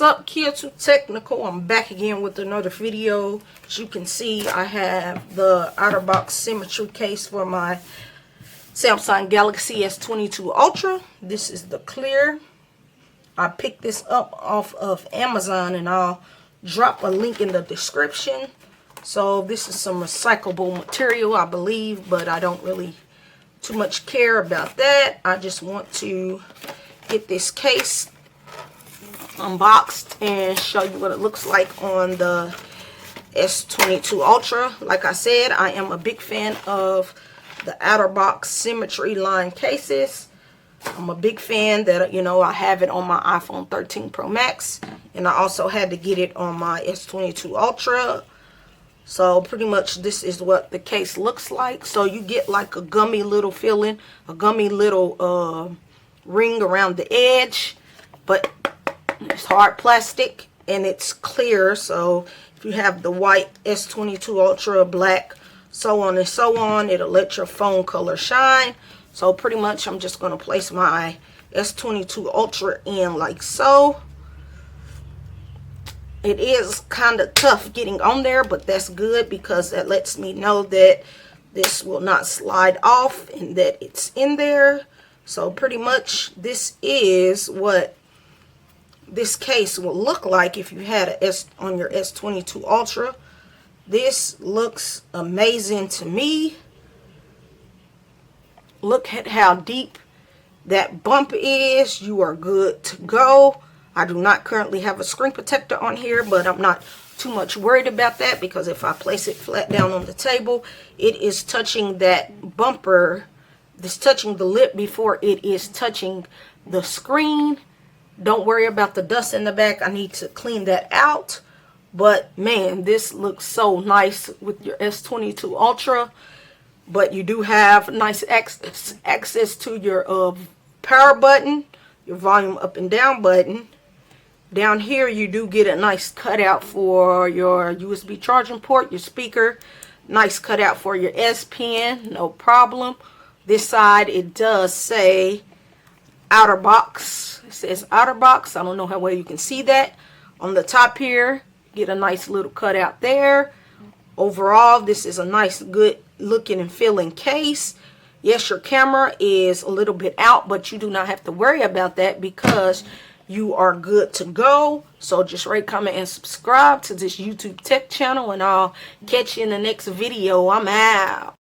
What's up, Kids Too Technical? I'm back again with another video. As you can see, I have the Otterbox Symmetry case for my Samsung Galaxy S22 Ultra. This is the clear. I picked this up off of Amazon, and I'll drop a link in the description. So this is some recyclable material, I believe, but I don't really too much care about that. I just want to get this case unboxed and show you what it looks like on the S22 Ultra. Like I said, I am a big fan of the Otterbox Symmetry line cases. I'm a big fan that, you know, I have it on my iPhone 13 Pro Max, and I also had to get it on my S22 Ultra. So pretty much this is what the case looks like. So you get like a gummy little feeling, a gummy little ring around the edge, but it's hard plastic and it's clear. So if you have the white S22 Ultra, black, so on and so on, it'll let your phone color shine. So pretty much I'm just going to place my S22 Ultra in like so. It is kind of tough getting on there, but that's good because that lets me know that this will not slide off and that it's in there. So pretty much this is what this case will look like if you had a S on your S22 Ultra. This looks amazing to me. Look at how deep that bump is. You are good to go. I do not currently have a screen protector on here, but I'm not too much worried about that because if I place it flat down on the table, it is touching that bumper. It's touching the lip before it is touching the screen. Don't worry about the dust in the back. I need to clean that out. But man, this looks so nice with your S22 Ultra. But you do have nice access to your power button, your volume up and down button. Down here you do get a nice cutout for your USB charging port, your speaker. Nice cutout for your S Pen, no problem. This side it does say Otterbox. It says Otterbox. I don't know how well you can see that. On the top here, get a nice little cutout there. Overall, this is a nice, good looking and feeling case. Yes, your camera is a little bit out, but you do not have to worry about that because you are good to go. So just rate, comment, and subscribe to this YouTube tech channel, and I'll catch you in the next video. I'm out.